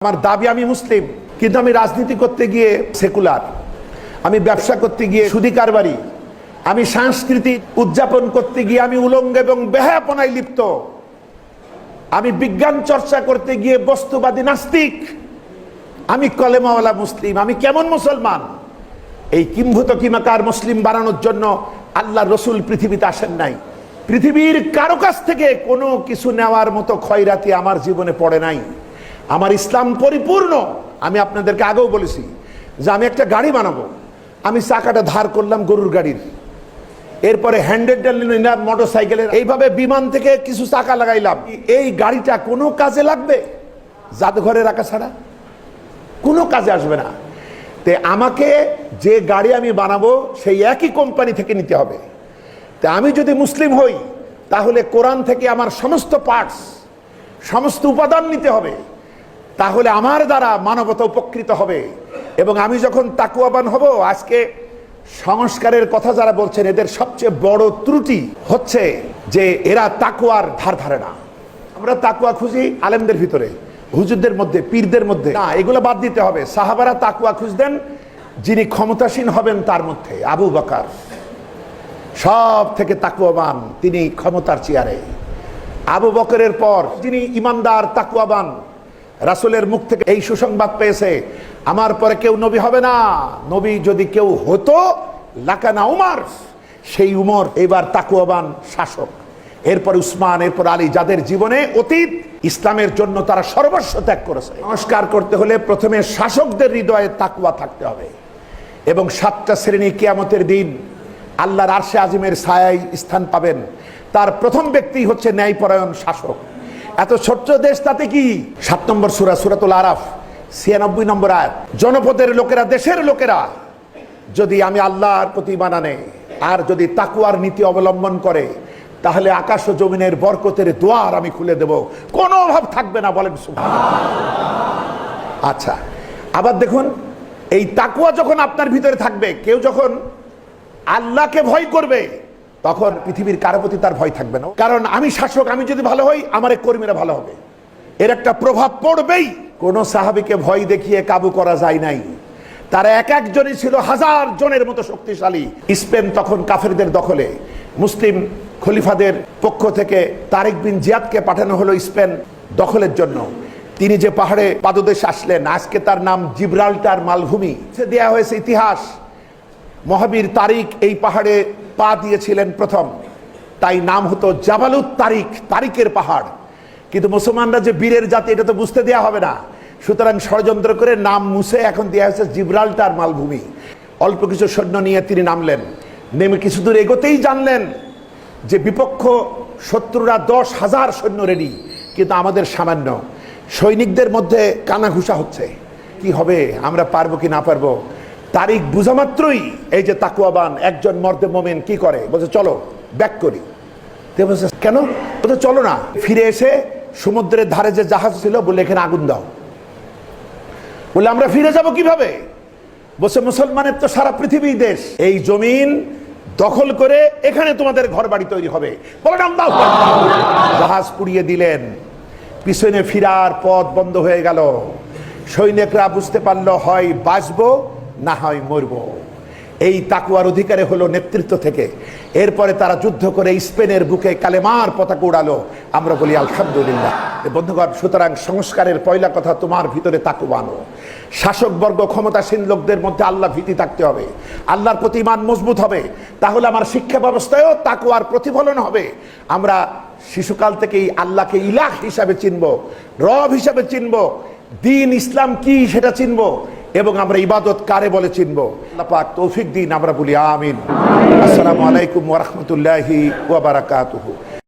আমার দাবি আমি মুসলিম, কিন্তু আমি রাজনীতি করতে গিয়ে সেকুলার, আমি ব্যবসা করতে গিয়ে সুদী কারবারি, আমি সাংস্কৃতিক উদযাপন করতে গিয়ে আমি উলঙ্গ এবং বেহায়াপনায় লিপ্ত, আমি বিজ্ঞান চর্চা করতে গিয়ে বস্তুবাদী নাস্তিক, আমি কলেমাওয়ালা মুসলিম। আমি কেমন মুসলমান? এই কিম্ভূত কিমাকার মুসলিম বানানোর জন্য আল্লাহ রসুল পৃথিবীতে আসেন নাই। পৃথিবীর কারো কাছ থেকে কোনো কিছু নেওয়ার মতো খয়রাতি আমার জীবনে পড়ে নাই। আমার ইসলাম পরিপূর্ণ। আমি আপনাদেরকে আগেও বলেছি যে আমি একটা গাড়ি বানাবো, আমি চাকাটা ধার করলাম গরুর গাড়ির, এরপরে হ্যান্ডেলটা নিলাম মোটর সাইকেলের, এইভাবে বিমান থেকে কিছু চাকা লাগাইলাম। এই গাড়িটা কোনো কাজে লাগবে? জাদুঘরে রাখা ছাড়া কোনো কাজে আসবে না। তে আমাকে যে গাড়ি আমি বানাবো সেই একই কোম্পানি থেকে নিতে হবে। তা আমি যদি মুসলিম হই তাহলে কোরআন থেকে আমার সমস্ত পার্টস, সমস্ত উপাদান নিতে হবে, তাহলে আমার দ্বারা মানবতা উপকৃত হবে। এবং আমি যখন তাকুয়াবান হব, আজকে সংস্কারের কথা যারা বলছেন এদের সবচেয়ে বড় ত্রুটি হচ্ছে যে এরা তাকুয়ার ধার ধারে না। আমরা তাকুয়া খুঁজি আলেমদের ভিতরে, হুজুরদের মধ্যে, পীরদের মধ্যে না, এগুলো বাদ দিতে হবে। সাহাবারা তাকুয়া খুঁজতেন যিনি ক্ষমতাসীন হবেন তার মধ্যে। আবু বকর সব থেকে তাকুয়াবান, তিনি ক্ষমতার চেয়ারে। আবু বকরের পর যিনি ইমানদার তাকুয়াবান, রাসূলের মুখ থেকে এই সুসংবাদ পেয়েছে আমার পরে কেউ নবী হবে না, নবী যদি কেউ হতো লাকানা উমর, সেই উমর এবার তাকুয়াবান শাসক। এরপর উসমান, এরপর আলী, যাদের জীবনে অতীত ইসলামের জন্য তারা সর্বস্ব ত্যাগ করেছে। সংস্কার করতে হলে প্রথমে শাসকদের হৃদয়ে তাকুয়া থাকতে হবে। এবং 7টা শ্রেণী কিয়ামতের দিন আল্লাহর আরশে আজিমের ছায়ায় স্থান পাবেন। তার প্রথম ব্যক্তি হচ্ছে ন্যায়পরায়ণ শাসক। এত ছোট্ট দেশ, তাতে কি? 7 নম্বর সূরা, সূরাতুল আরাফ, 96 নম্বর আয়াত। জনপদের লোকেরা, দেশের লোকেরা যদি আমি আল্লাহর প্রতি ঈমান আনে আর যদি তাকুয়ার নীতি অবলম্বন করে, তাহলে আকাশ ও জমিনের বরকতের দুয়ার আমি খুলে দেব, কোনো অভাব থাকবে না। বলেন সুবহানাল্লাহ। আচ্ছা, আবার দেখুন, এই তাকুয়া যখন আপনার ভিতরে থাকবে, কেউ যখন আল্লাহকে ভয় করবে, তখন পৃথিবীর কারো প্রতি তার ভয় থাকবে না। কারণ আমি শাসক, আমি যদি ভালো হই আমার কর্মীরা ভালো হবে, এর একটা প্রভাব পড়বেই। কোন সাহাবীকে ভয় দেখিয়ে কাবু করা যায় নাই। তারা এক একজনই ছিল 1000 জনের মতো শক্তিশালী। স্পেন তখন কাফেরদের দখলে। মুসলিম খলিফাদের পক্ষ থেকে তারেক বিন জিয়াদকে পাঠানো হলো স্পেন দখলের জন্য। তিনি যে পাহাড়ে পাদদেশে আসলেন, আজকে তার নাম জিব্রাল্টার মালভূমি। সে দেয়া হয়েছে ইতিহাস, মহাবীর তারিক এই পাহাড়ে পা দিয়েছিলেন প্রথম, তাই নাম হতো জাবালুত তারিক, তারিকের পাহাড়। কিন্তু মুসলমানরা যে বীরের জাতি এটা তো বুঝতে দেয়া হবে না, সুতরাং ষড়যন্ত্র করে নাম মুছে এখন দেওয়া হয়েছে জিব্রাল্টার মালভূমি। অল্প কিছু সৈন্য নিয়ে তিনি নামলেন। নেমে কিছু দূর এগোতেই জানলেন যে বিপক্ষ শত্রুরা 10,000 সৈন্য রেডি, কিন্তু আমাদের সামান্য। সৈনিকদের মধ্যে কানাঘুষা হচ্ছে, কি হবে, আমরা পারবো কি না পারবো। তারিক বুঝা মাত্রই এই যে তাকুয়াবান একজন মর্দে মোমেন কি করে, বলছে চলো ব্যাক করি। বলছে কেন? বলছে চলো না। ফিরে এসে সমুদ্রের ধারে যে জাহাজ ছিল বলে এখানে আগুন দাও। বলে আমরা ফিরে যাব কিভাবে? বলছে মুসলমানের তো সারা পৃথিবী দেশ, এই জমিন দখল করে এখানে তোমাদের ঘর বাড়ি তৈরি হবে। বলেন আল্লাহু আকবার। জাহাজ পুড়িয়ে দিলেন, পিছনে ফিরার পথ বন্ধ হয়ে গেল। সৈনিকরা বুঝতে পারলো হয় বাঁচবো না হয় মরবো। এই তাকুয়ার অধিকারে হলো নেতৃত্ব থেকে। এরপরে তারা যুদ্ধ করে স্পেনের বুকে কালেমার পতাকা উড়ালো। আমরা বলি আলহামদুলিল্লাহ। বন্ধুগণ, সুতরাং সংস্কারের পয়লা কথা, তোমার ভিতরে তাকুয়া আনো। শাসকবর্গ, ক্ষমতাসীন লোকদের মধ্যে আল্লাহ ভীতি থাকতে হবে, আল্লাহর প্রতি ঈমান মজবুত হবে। তাহলে আমার শিক্ষা ব্যবস্থায়ও তাকুয়ার প্রতিফলন হবে। আমরা শিশুকাল থেকেই আল্লাহকে ইলাহ হিসাবে চিনব, রব হিসাবে চিনব, দিন ইসলাম কি সেটা চিনব, এবং আমরা ইবাদত কারে বলে চিনব। আল্লাহ পাক তৌফিক দিন, আমরা বলি আমিন। আসসালামু আলাইকুম ওয়া রাহমাতুল্লাহি ওয়া বারাকাতুহু।